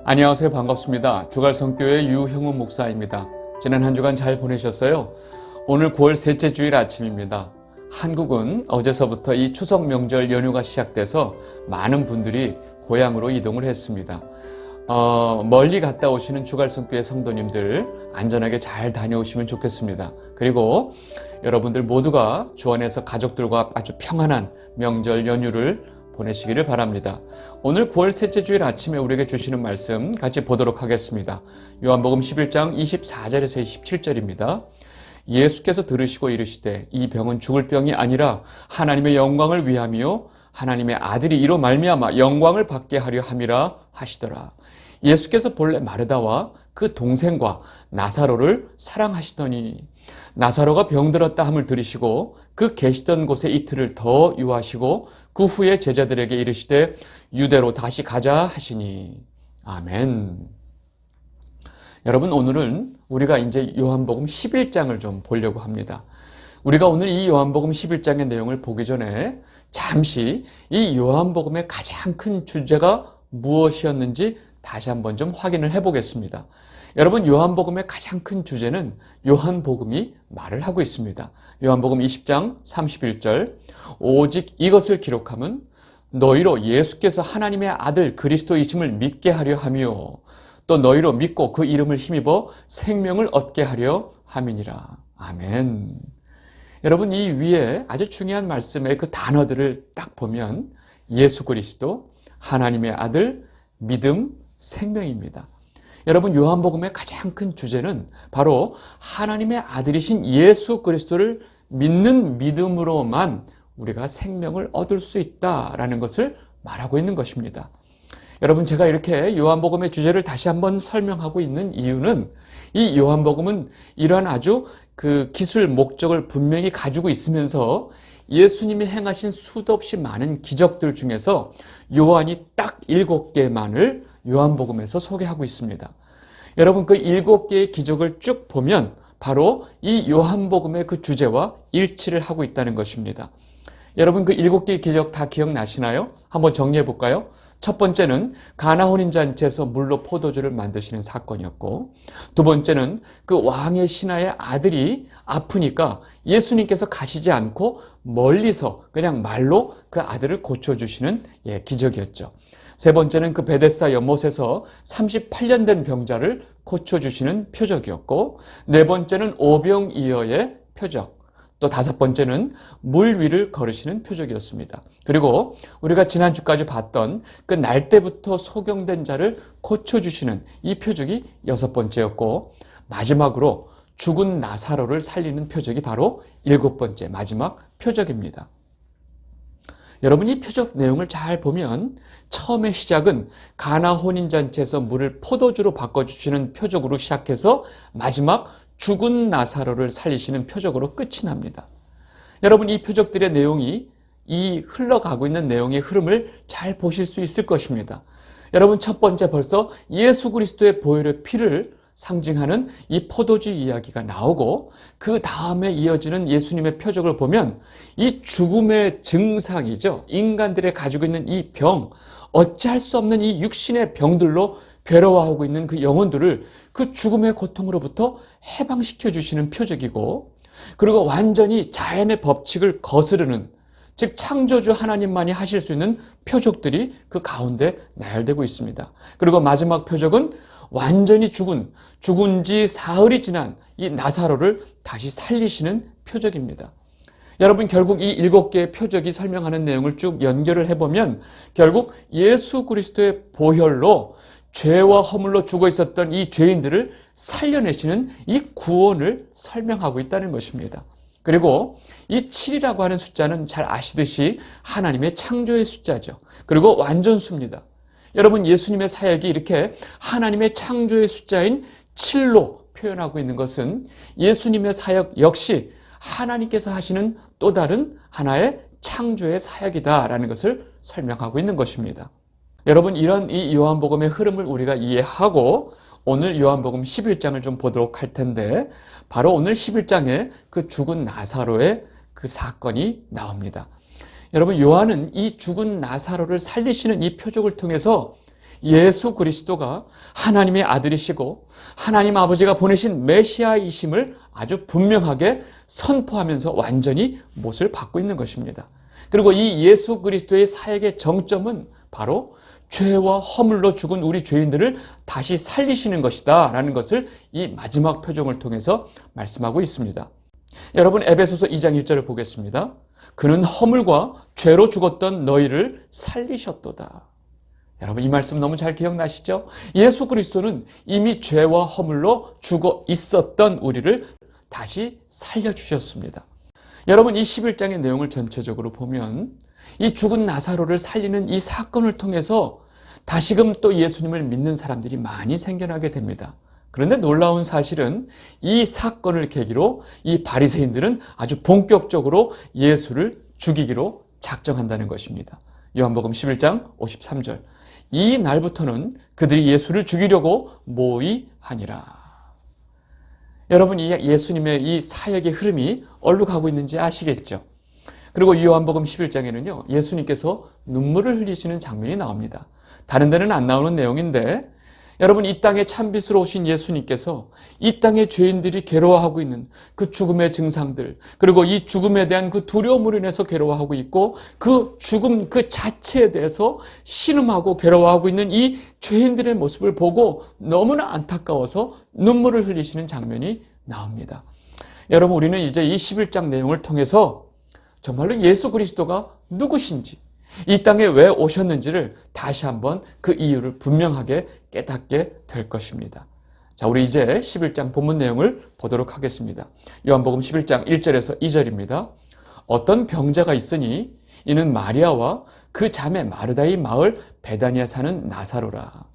안녕하세요. 반갑습니다. 주갈성교회 유형훈 목사입니다. 지난 한 주간 잘 보내셨어요? 오늘 9월 셋째 주일 아침입니다. 한국은 어제서부터 이 추석 명절 연휴가 시작돼서 많은 분들이 고향으로 이동을 했습니다. 멀리 갔다 오시는 주갈성교회 성도님들 안전하게 잘 다녀오시면 좋겠습니다. 그리고 여러분들 모두가 주 안에서 가족들과 아주 평안한 명절 연휴를 보내시기를 바랍니다. 오늘 9월 셋째 주일 아침에 우리에게 주시는 말씀 같이 보도록 하겠습니다. 요한복음 11장 24절에서 27절입니다. 예수께서 들으시고 이르시되 이 병은 죽을 병이 아니라 하나님의 영광을 위함이요 하나님의 아들이 이로 말미암아 영광을 받게 하려 함이라 하시더라. 예수께서 본래 마르다와 그 동생과 나사로를 사랑하시더니 나사로가 병들었다 함을 들으시고 그 계시던 곳에 이틀을 더 유하시고 그 후에 제자들에게 이르시되 유대로 다시 가자 하시니. 아멘. 여러분, 오늘은 우리가 이제 요한복음 11장을 좀 보려고 합니다. 우리가 오늘 이 요한복음 11장의 내용을 보기 전에 잠시 이 요한복음의 가장 큰 주제가 무엇이었는지 다시 한번 좀 확인을 해보겠습니다. 여러분, 요한복음의 가장 큰 주제는 요한복음이 말을 하고 있습니다. 요한복음 20장 31절 오직 이것을 기록함은 너희로 예수께서 하나님의 아들 그리스도이심을 믿게 하려 함이요 또 너희로 믿고 그 이름을 힘입어 생명을 얻게 하려 함이니라. 아멘. 여러분, 이 위에 아주 중요한 말씀의 그 단어들을 딱 보면 예수 그리스도, 하나님의 아들, 믿음, 생명입니다. 여러분, 요한복음의 가장 큰 주제는 바로 하나님의 아들이신 예수 그리스도를 믿는 믿음으로만 우리가 생명을 얻을 수 있다라는 것을 말하고 있는 것입니다. 여러분, 제가 이렇게 요한복음의 주제를 다시 한번 설명하고 있는 이유는 이 요한복음은 이러한 아주 그 기술 목적을 분명히 가지고 있으면서 예수님이 행하신 수도 없이 많은 기적들 중에서 요한이 딱 7개만을 요한복음에서 소개하고 있습니다. 여러분, 그 7개의 기적을 쭉 보면 바로 이 요한복음의 그 주제와 일치를 하고 있다는 것입니다. 여러분, 그 7개의 기적 다 기억나시나요? 한번 정리해 볼까요? 첫 번째는 가나 혼인잔치에서 물로 포도주를 만드시는 사건이었고, 두 번째는 그 왕의 신하의 아들이 아프니까 예수님께서 가시지 않고 멀리서 그냥 말로 그 아들을 고쳐주시는 기적이었죠. 세 번째는 그 베데스다 연못에서 38년 된 병자를 고쳐주시는 표적이었고, 네 번째는 오병이어의 표적, 또 다섯 번째는 물 위를 걸으시는 표적이었습니다. 그리고 우리가 지난주까지 봤던 그 날때부터 소경된 자를 고쳐주시는 이 표적이 여섯 번째였고, 마지막으로 죽은 나사로를 살리는 표적이 바로 일곱 번째 마지막 표적입니다. 여러분, 이 표적 내용을 잘 보면 처음의 시작은 가나 혼인잔치에서 물을 포도주로 바꿔주시는 표적으로 시작해서 마지막 죽은 나사로를 살리시는 표적으로 끝이 납니다. 여러분, 이 표적들의 내용이 이 흘러가고 있는 내용의 흐름을 잘 보실 수 있을 것입니다. 여러분, 첫 번째 벌써 예수 그리스도의 보혈의 피를 상징하는 이 포도주 이야기가 나오고, 그 다음에 이어지는 예수님의 표적을 보면 이 죽음의 증상이죠. 인간들이 가지고 있는 이 병, 어찌할 수 없는 이 육신의 병들로 괴로워하고 있는 그 영혼들을 그 죽음의 고통으로부터 해방시켜 주시는 표적이고, 그리고 완전히 자연의 법칙을 거스르는, 즉 창조주 하나님만이 하실 수 있는 표적들이 그 가운데 나열되고 있습니다. 그리고 마지막 표적은 완전히 죽은 지 사흘이 지난 이 나사로를 다시 살리시는 표적입니다. 여러분, 결국 이 7개의 표적이 설명하는 내용을 쭉 연결을 해보면 결국 예수 그리스도의 보혈로 죄와 허물로 죽어 있었던 이 죄인들을 살려내시는 이 구원을 설명하고 있다는 것입니다. 그리고 이 7이라고 하는 숫자는 잘 아시듯이 하나님의 창조의 숫자죠. 그리고 완전수입니다. 여러분, 예수님의 사역이 이렇게 하나님의 창조의 숫자인 7로 표현하고 있는 것은 예수님의 사역 역시 하나님께서 하시는 또 다른 하나의 창조의 사역이다라는 것을 설명하고 있는 것입니다. 여러분, 이런 이 요한복음의 흐름을 우리가 이해하고 오늘 요한복음 11장을 좀 보도록 할 텐데, 바로 오늘 11장에 그 죽은 나사로의 그 사건이 나옵니다. 여러분, 요한은 이 죽은 나사로를 살리시는 이 표적을 통해서 예수 그리스도가 하나님의 아들이시고 하나님 아버지가 보내신 메시아이심을 아주 분명하게 선포하면서 완전히 못을 받고 있는 것입니다. 그리고 이 예수 그리스도의 사역의 정점은 바로 죄와 허물로 죽은 우리 죄인들을 다시 살리시는 것이다 라는 것을 이 마지막 표정을 통해서 말씀하고 있습니다. 여러분, 에베소서 2장 1절을 보겠습니다. 그는 허물과 죄로 죽었던 너희를 살리셨도다. 여러분, 이 말씀 너무 잘 기억나시죠? 예수 그리스도는 이미 죄와 허물로 죽어 있었던 우리를 다시 살려주셨습니다. 여러분, 이 11장의 내용을 전체적으로 보면 이 죽은 나사로를 살리는 이 사건을 통해서 다시금 또 예수님을 믿는 사람들이 많이 생겨나게 됩니다. 그런데 놀라운 사실은 이 사건을 계기로 이 바리새인들은 아주 본격적으로 예수를 죽이기로 작정한다는 것입니다. 요한복음 11장 53절. 이 날부터는 그들이 예수를 죽이려고 모의하니라. 여러분, 이 예수님의 이 사역의 흐름이 어디로 가고 있는지 아시겠죠? 그리고 요한복음 11장에는요, 예수님께서 눈물을 흘리시는 장면이 나옵니다. 다른 데는 안 나오는 내용인데, 여러분, 이 땅에 참빛으로 오신 예수님께서 이 땅의 죄인들이 괴로워하고 있는 그 죽음의 증상들, 그리고 이 죽음에 대한 그 두려움으로 인해서 괴로워하고 있고, 그 죽음 그 자체에 대해서 신음하고 괴로워하고 있는 이 죄인들의 모습을 보고 너무나 안타까워서 눈물을 흘리시는 장면이 나옵니다. 여러분, 우리는 이제 이 11장 내용을 통해서 정말로 예수 그리스도가 누구신지, 이 땅에 왜 오셨는지를 다시 한번 그 이유를 분명하게 깨닫게 될 것입니다. 자, 우리 이제 11장 본문 내용을 보도록 하겠습니다. 요한복음 11장 1절에서 2절입니다. 어떤 병자가 있으니 이는 마리아와 그 자매 마르다의 마을 베다니에 사는 나사로라.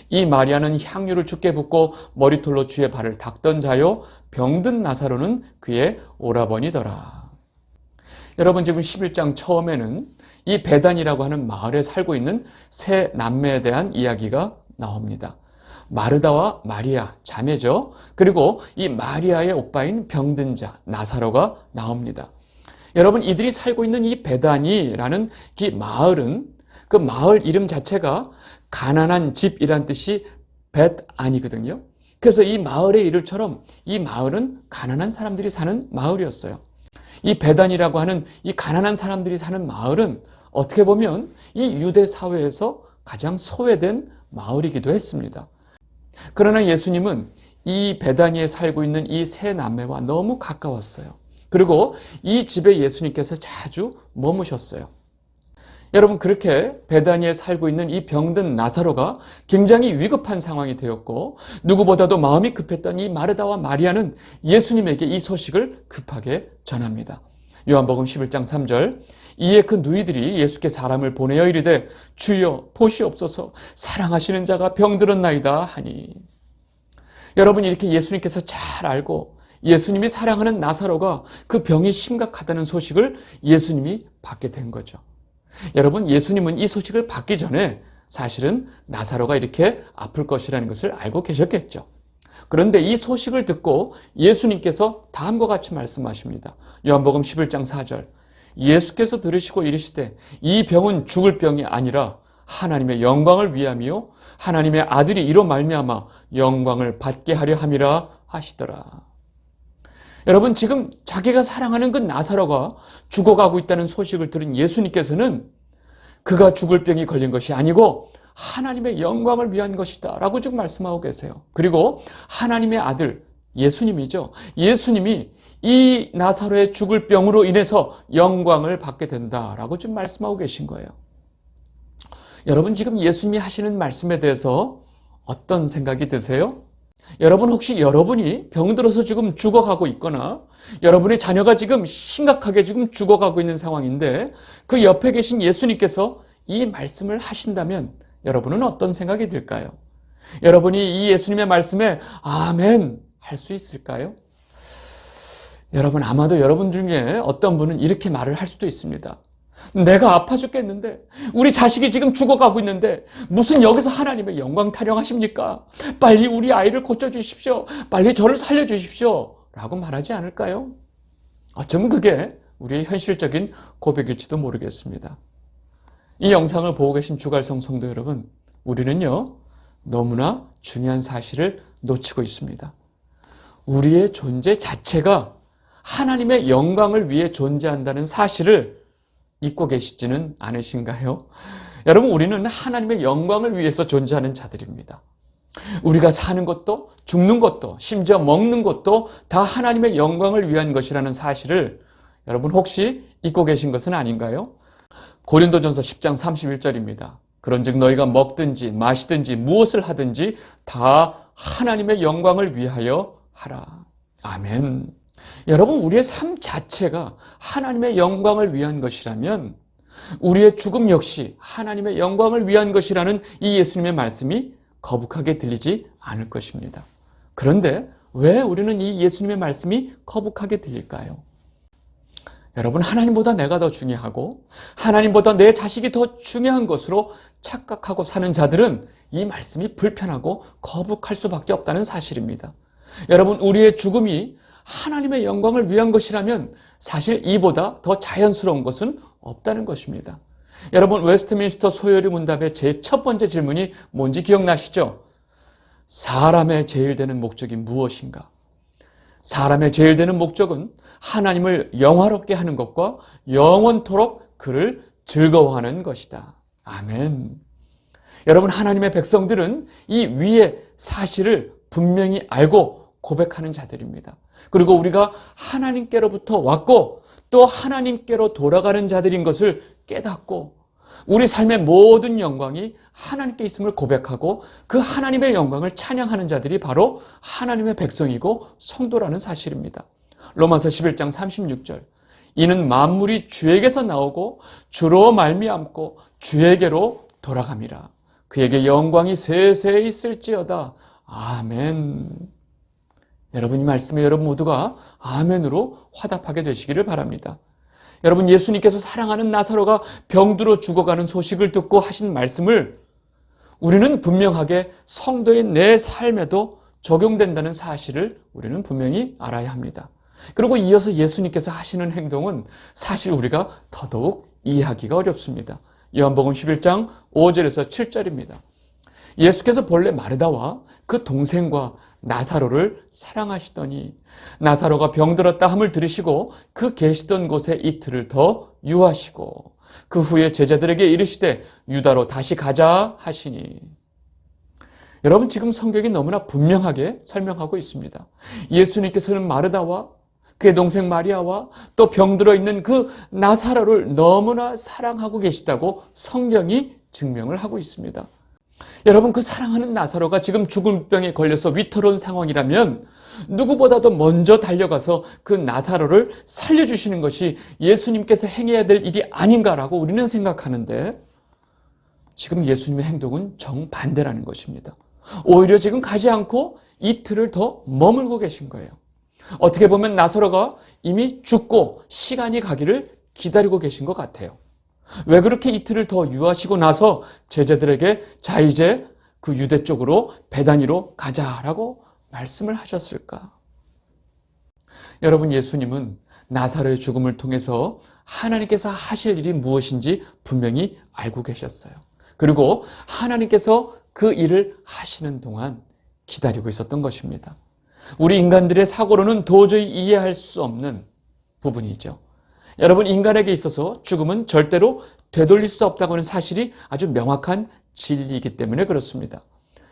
이 마리아는 향유를 주께 붓고 머리털로 주의 발을 닦던 자요, 병든 나사로는 그의 오라버니더라. 여러분, 지금 11장 처음에는 이 베단이라고 하는 마을에 살고 있는 세 남매에 대한 이야기가 나옵니다. 마르다와 마리아, 자매죠. 그리고 이 마리아의 오빠인 병든 자, 나사로가 나옵니다. 여러분, 이들이 살고 있는 이 베다니라는 이 마을은 그 마을 이름 자체가 가난한 집이란 뜻이 벳안이거든요. 그래서 이 마을의 이름처럼 이 마을은 가난한 사람들이 사는 마을이었어요. 이 베단이라고 하는 이 가난한 사람들이 사는 마을은 어떻게 보면 이 유대 사회에서 가장 소외된 마을이기도 했습니다. 그러나 예수님은 이 베다니에 살고 있는 이 세 남매와 너무 가까웠어요. 그리고 이 집에 예수님께서 자주 머무셨어요. 여러분, 그렇게 베다니에 살고 있는 이 병든 나사로가 굉장히 위급한 상황이 되었고, 누구보다도 마음이 급했던 이 마르다와 마리아는 예수님에게 이 소식을 급하게 전합니다. 요한복음 11장 3절. 이에 그 누이들이 예수께 사람을 보내어 이르되 주여 보시옵소서, 사랑하시는 자가 병들었나이다 하니. 여러분, 이렇게 예수님께서 잘 알고 예수님이 사랑하는 나사로가 그 병이 심각하다는 소식을 예수님이 받게 된 거죠. 여러분, 예수님은 이 소식을 받기 전에 사실은 나사로가 이렇게 아플 것이라는 것을 알고 계셨겠죠. 그런데 이 소식을 듣고 예수님께서 다음과 같이 말씀하십니다. 요한복음 11장 4절. 예수께서 들으시고 이르시되 이 병은 죽을 병이 아니라 하나님의 영광을 위함이요 하나님의 아들이 이로 말미암아 영광을 받게 하려 함이라 하시더라. 여러분, 지금 자기가 사랑하는 그 나사로가 죽어가고 있다는 소식을 들은 예수님께서는 그가 죽을 병이 걸린 것이 아니고 하나님의 영광을 위한 것이다 라고 지금 말씀하고 계세요. 그리고 하나님의 아들 예수님이죠. 예수님이 이 나사로의 죽을 병으로 인해서 영광을 받게 된다라고 지금 말씀하고 계신 거예요. 여러분, 지금 예수님이 하시는 말씀에 대해서 어떤 생각이 드세요? 여러분, 혹시 여러분이 병들어서 지금 죽어가고 있거나 여러분의 자녀가 지금 심각하게 지금 죽어가고 있는 상황인데 그 옆에 계신 예수님께서 이 말씀을 하신다면 여러분은 어떤 생각이 들까요? 여러분이 이 예수님의 말씀에 아멘 할 수 있을까요? 여러분, 아마도 여러분 중에 어떤 분은 이렇게 말을 할 수도 있습니다. 내가 아파 죽겠는데, 우리 자식이 지금 죽어가고 있는데 무슨 여기서 하나님의 영광 타령하십니까? 빨리 우리 아이를 고쳐주십시오. 빨리 저를 살려주십시오. 라고 말하지 않을까요? 어쩌면 그게 우리의 현실적인 고백일지도 모르겠습니다. 이 영상을 보고 계신 주갈성 성도 여러분, 우리는요, 너무나 중요한 사실을 놓치고 있습니다. 우리의 존재 자체가 하나님의 영광을 위해 존재한다는 사실을 잊고 계시지는 않으신가요? 여러분, 우리는 하나님의 영광을 위해서 존재하는 자들입니다. 우리가 사는 것도 죽는 것도 심지어 먹는 것도 다 하나님의 영광을 위한 것이라는 사실을 여러분 혹시 잊고 계신 것은 아닌가요? 고린도전서 10장 31절입니다. 그런즉 너희가 먹든지 마시든지 무엇을 하든지 다 하나님의 영광을 위하여 하라. 아멘. 여러분, 우리의 삶 자체가 하나님의 영광을 위한 것이라면 우리의 죽음 역시 하나님의 영광을 위한 것이라는 이 예수님의 말씀이 거북하게 들리지 않을 것입니다. 그런데 왜 우리는 이 예수님의 말씀이 거북하게 들릴까요? 여러분, 하나님보다 내가 더 중요하고 하나님보다 내 자식이 더 중요한 것으로 착각하고 사는 자들은 이 말씀이 불편하고 거북할 수밖에 없다는 사실입니다. 여러분, 우리의 죽음이 하나님의 영광을 위한 것이라면 사실 이보다 더 자연스러운 것은 없다는 것입니다. 여러분, 웨스트민스터 소요리 문답의 제 첫 번째 질문이 뭔지 기억나시죠? 사람의 제일 되는 목적이 무엇인가? 사람의 제일 되는 목적은 하나님을 영화롭게 하는 것과 영원토록 그를 즐거워하는 것이다. 아멘. 여러분, 하나님의 백성들은 이 위의 사실을 분명히 알고 고백하는 자들입니다. 그리고 우리가 하나님께로부터 왔고 또 하나님께로 돌아가는 자들인 것을 깨닫고 우리 삶의 모든 영광이 하나님께 있음을 고백하고 그 하나님의 영광을 찬양하는 자들이 바로 하나님의 백성이고 성도라는 사실입니다. 로마서 11장 36절. 이는 만물이 주에게서 나오고 주로 말미암고 주에게로 돌아감이라. 그에게 영광이 세세히 있을지어다. 아멘. 여러분, 이 말씀에 여러분 모두가 아멘으로 화답하게 되시기를 바랍니다. 여러분, 예수님께서 사랑하는 나사로가 병들어 죽어가는 소식을 듣고 하신 말씀을 우리는 분명하게 성도의 내 삶에도 적용된다는 사실을 우리는 분명히 알아야 합니다. 그리고 이어서 예수님께서 하시는 행동은 사실 우리가 더더욱 이해하기가 어렵습니다. 요한복음 11장 5절에서 7절입니다. 예수께서 본래 마르다와 그 동생과 나사로를 사랑하시더니 나사로가 병들었다 함을 들으시고 그 계시던 곳에 이틀을 더 유하시고 그 후에 제자들에게 이르시되 유다로 다시 가자 하시니. 여러분, 지금 성경이 너무나 분명하게 설명하고 있습니다. 예수님께서는 마르다와 그의 동생 마리아와 또 병들어 있는 그 나사로를 너무나 사랑하고 계시다고 성경이 증명을 하고 있습니다. 여러분, 그 사랑하는 나사로가 지금 죽은 병에 걸려서 위태로운 상황이라면 누구보다도 먼저 달려가서 그 나사로를 살려주시는 것이 예수님께서 행해야 될 일이 아닌가라고 우리는 생각하는데 지금 예수님의 행동은 정반대라는 것입니다. 오히려 지금 가지 않고 이틀을 더 머물고 계신 거예요. 어떻게 보면 나사로가 이미 죽고 시간이 가기를 기다리고 계신 것 같아요. 왜 그렇게 이틀을 더 유하시고 나서 제자들에게 자, 이제 그 유대 쪽으로 베다니로 가자라고 말씀을 하셨을까? 여러분, 예수님은 나사로의 죽음을 통해서 하나님께서 하실 일이 무엇인지 분명히 알고 계셨어요. 그리고 하나님께서 그 일을 하시는 동안 기다리고 있었던 것입니다. 우리 인간들의 사고로는 도저히 이해할 수 없는 부분이죠. 여러분, 인간에게 있어서 죽음은 절대로 되돌릴 수 없다고 하는 사실이 아주 명확한 진리이기 때문에 그렇습니다.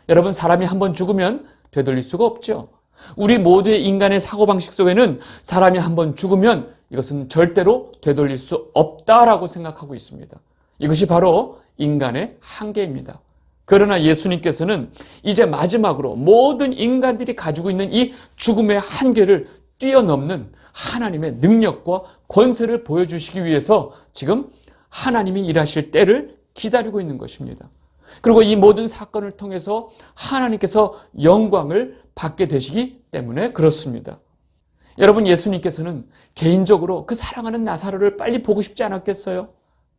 여러분, 사람이 한번 죽으면 되돌릴 수가 없죠. 우리 모두의 인간의 사고방식 속에는 사람이 한번 죽으면 이것은 절대로 되돌릴 수 없다라고 생각하고 있습니다. 이것이 바로 인간의 한계입니다. 그러나 예수님께서는 이제 마지막으로 모든 인간들이 가지고 있는 이 죽음의 한계를 뛰어넘는 하나님의 능력과 권세를 보여주시기 위해서 지금 하나님이 일하실 때를 기다리고 있는 것입니다. 그리고 이 모든 사건을 통해서 하나님께서 영광을 받게 되시기 때문에 그렇습니다. 여러분, 예수님께서는 개인적으로 그 사랑하는 나사로를 빨리 보고 싶지 않았겠어요?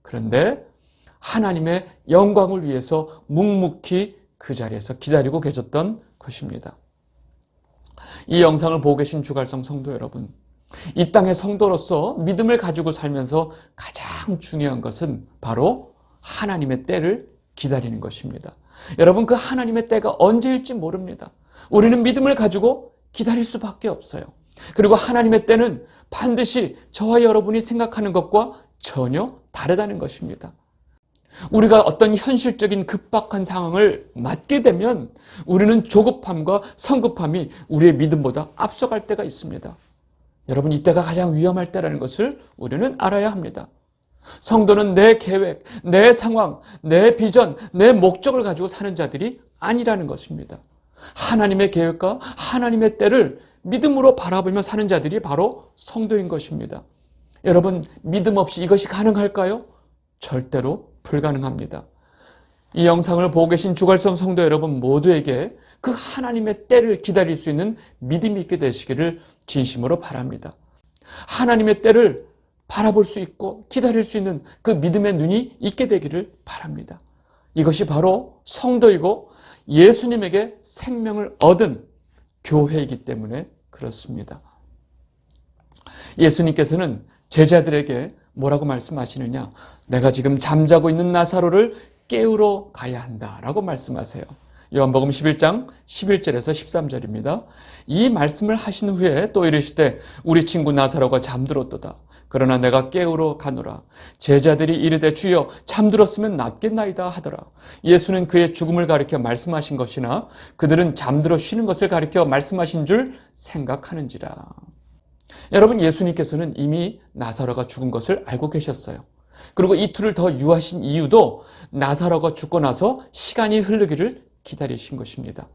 그런데 하나님의 영광을 위해서 묵묵히 그 자리에서 기다리고 계셨던 것입니다. 이 영상을 보고 계신 주갈성 성도 여러분, 이 땅의 성도로서 믿음을 가지고 살면서 가장 중요한 것은 바로 하나님의 때를 기다리는 것입니다. 여러분, 그 하나님의 때가 언제일지 모릅니다. 우리는 믿음을 가지고 기다릴 수밖에 없어요. 그리고 하나님의 때는 반드시 저와 여러분이 생각하는 것과 전혀 다르다는 것입니다. 우리가 어떤 현실적인 급박한 상황을 맞게 되면 우리는 조급함과 성급함이 우리의 믿음보다 앞서갈 때가 있습니다. 여러분, 이때가 가장 위험할 때라는 것을 우리는 알아야 합니다. 성도는 내 계획, 내 상황, 내 비전, 내 목적을 가지고 사는 자들이 아니라는 것입니다. 하나님의 계획과 하나님의 때를 믿음으로 바라보며 사는 자들이 바로 성도인 것입니다. 여러분, 믿음 없이 이것이 가능할까요? 절대로 불가능합니다. 이 영상을 보고 계신 주갈성 성도 여러분 모두에게 그 하나님의 때를 기다릴 수 있는 믿음이 있게 되시기를 진심으로 바랍니다. 하나님의 때를 바라볼 수 있고 기다릴 수 있는 그 믿음의 눈이 있게 되기를 바랍니다. 이것이 바로 성도이고 예수님에게 생명을 얻은 교회이기 때문에 그렇습니다. 예수님께서는 제자들에게 뭐라고 말씀하시느냐? 내가 지금 잠자고 있는 나사로를 깨우러 가야 한다라고 말씀하세요. 요한복음 11장 11절에서 13절입니다. 이 말씀을 하신 후에 또 이르시되 우리 친구 나사로가 잠들었도다. 그러나 내가 깨우러 가노라. 제자들이 이르되 주여 잠들었으면 낫겠나이다 하더라. 예수는 그의 죽음을 가리켜 말씀하신 것이나 그들은 잠들어 쉬는 것을 가리켜 말씀하신 줄 생각하는지라. 여러분, 예수님께서는 이미 나사로가 죽은 것을 알고 계셨어요. 그리고 이틀을 더 유하신 이유도 나사로가 죽고 나서 시간이 흐르기를 기다리신 것입니다.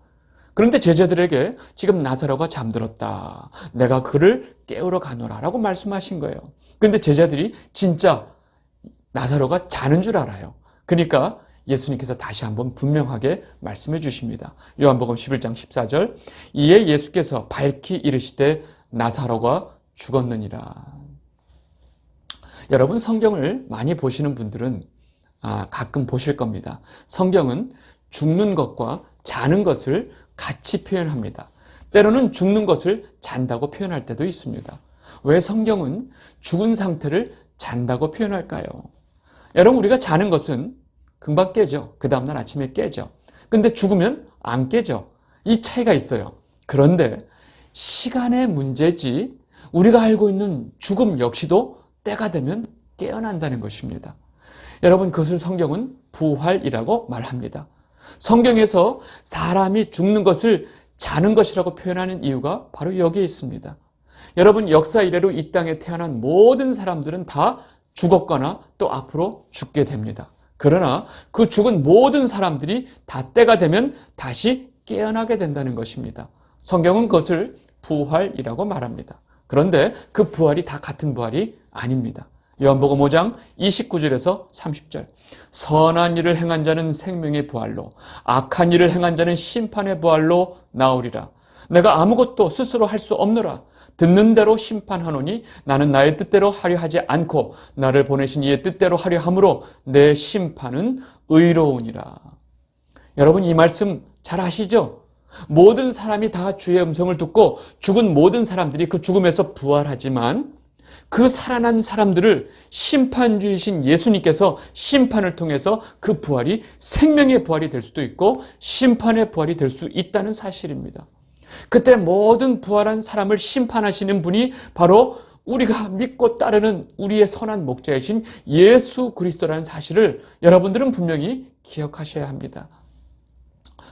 그런데 제자들에게 지금 나사로가 잠들었다. 내가 그를 깨우러 가노라 라고 말씀하신 거예요. 그런데 제자들이 진짜 나사로가 자는 줄 알아요. 그러니까 예수님께서 다시 한번 분명하게 말씀해 주십니다. 요한복음 11장 14절. 이에 예수께서 밝히 이르시되 나사로가 죽었느니라. 여러분, 성경을 많이 보시는 분들은 가끔 보실 겁니다. 성경은 죽는 것과 자는 것을 같이 표현합니다. 때로는 죽는 것을 잔다고 표현할 때도 있습니다. 왜 성경은 죽은 상태를 잔다고 표현할까요? 여러분, 우리가 자는 것은 금방 깨죠. 그 다음날 아침에 깨죠. 근데 죽으면 안 깨죠. 이 차이가 있어요. 그런데 시간의 문제지 우리가 알고 있는 죽음 역시도 때가 되면 깨어난다는 것입니다. 여러분, 그것을 성경은 부활이라고 말합니다. 성경에서 사람이 죽는 것을 자는 것이라고 표현하는 이유가 바로 여기에 있습니다. 여러분, 역사 이래로 이 땅에 태어난 모든 사람들은 다 죽었거나 또 앞으로 죽게 됩니다. 그러나 그 죽은 모든 사람들이 다 때가 되면 다시 깨어나게 된다는 것입니다. 성경은 그것을 부활이라고 말합니다. 그런데 그 부활이 다 같은 부활이 아닙니다. 요한복음 5장 29절에서 30절. 선한 일을 행한 자는 생명의 부활로, 악한 일을 행한 자는 심판의 부활로 나오리라. 내가 아무것도 스스로 할 수 없노라. 듣는 대로 심판하노니 나는 나의 뜻대로 하려 하지 않고 나를 보내신 이의 뜻대로 하려 함으로 내 심판은 의로우니라. 여러분, 이 말씀 잘 아시죠? 모든 사람이 다 주의 음성을 듣고 죽은 모든 사람들이 그 죽음에서 부활하지만 그 살아난 사람들을 심판주이신 예수님께서 심판을 통해서 그 부활이 생명의 부활이 될 수도 있고 심판의 부활이 될 수 있다는 사실입니다. 그때 모든 부활한 사람을 심판하시는 분이 바로 우리가 믿고 따르는 우리의 선한 목자이신 예수 그리스도라는 사실을 여러분들은 분명히 기억하셔야 합니다.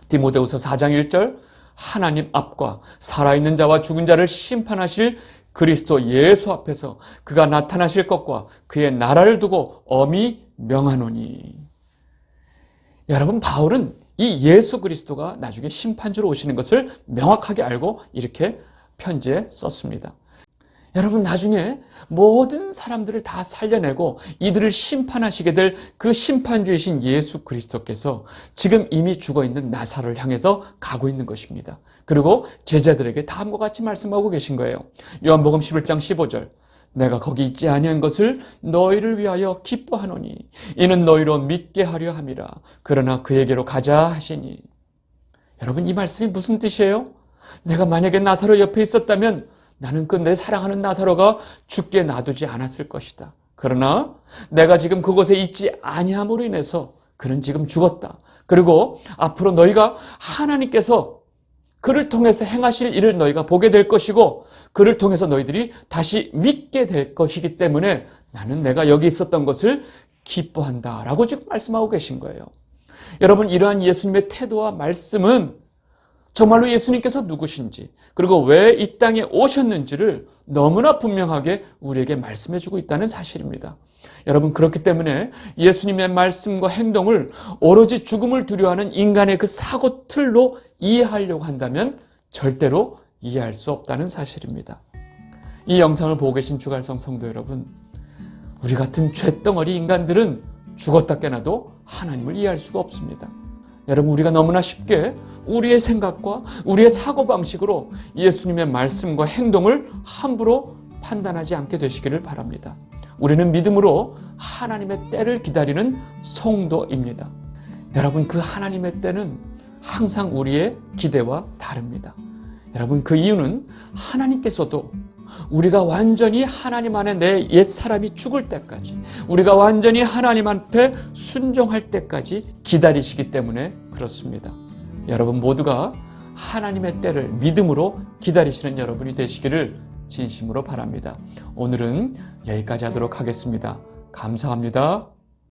디모데후서 4장 1절. 하나님 앞과 살아있는 자와 죽은 자를 심판하실 그리스도 예수 앞에서 그가 나타나실 것과 그의 나라를 두고 엄히 명하노니. 여러분, 바울은 이 예수 그리스도가 나중에 심판주로 오시는 것을 명확하게 알고 이렇게 편지에 썼습니다. 여러분, 나중에 모든 사람들을 다 살려내고 이들을 심판하시게 될 그 심판주이신 예수 그리스도께서 지금 이미 죽어있는 나사로를 향해서 가고 있는 것입니다. 그리고 제자들에게 다음과 같이 말씀하고 계신 거예요. 요한복음 11장 15절. 내가 거기 있지 아니한 것을 너희를 위하여 기뻐하노니 이는 너희로 믿게 하려 함이라. 그러나 그에게로 가자 하시니. 여러분, 이 말씀이 무슨 뜻이에요? 내가 만약에 나사로 옆에 있었다면 나는 그 내 사랑하는 나사로가 죽게 놔두지 않았을 것이다. 그러나 내가 지금 그곳에 있지 아니함으로 인해서 그는 지금 죽었다. 그리고 앞으로 너희가 하나님께서 그를 통해서 행하실 일을 너희가 보게 될 것이고 그를 통해서 너희들이 다시 믿게 될 것이기 때문에 나는 내가 여기 있었던 것을 기뻐한다 라고 지금 말씀하고 계신 거예요. 여러분, 이러한 예수님의 태도와 말씀은 정말로 예수님께서 누구신지 그리고 왜 이 땅에 오셨는지를 너무나 분명하게 우리에게 말씀해주고 있다는 사실입니다. 여러분, 그렇기 때문에 예수님의 말씀과 행동을 오로지 죽음을 두려워하는 인간의 그 사고 틀로 이해하려고 한다면 절대로 이해할 수 없다는 사실입니다. 이 영상을 보고 계신 주갈성 성도 여러분, 우리 같은 쇳덩어리 인간들은 죽었다 깨나도 하나님을 이해할 수가 없습니다. 여러분, 우리가 너무나 쉽게 우리의 생각과 우리의 사고방식으로 예수님의 말씀과 행동을 함부로 판단하지 않게 되시기를 바랍니다. 우리는 믿음으로 하나님의 때를 기다리는 성도입니다. 여러분, 그 하나님의 때는 항상 우리의 기대와 다릅니다. 여러분, 그 이유는 하나님께서도 우리가 완전히 하나님 안에 내 옛 사람이 죽을 때까지, 우리가 완전히 하나님 앞에 순종할 때까지 기다리시기 때문에 그렇습니다. 여러분 모두가 하나님의 때를 믿음으로 기다리시는 여러분이 되시기를 진심으로 바랍니다. 오늘은 여기까지 하도록 하겠습니다. 감사합니다.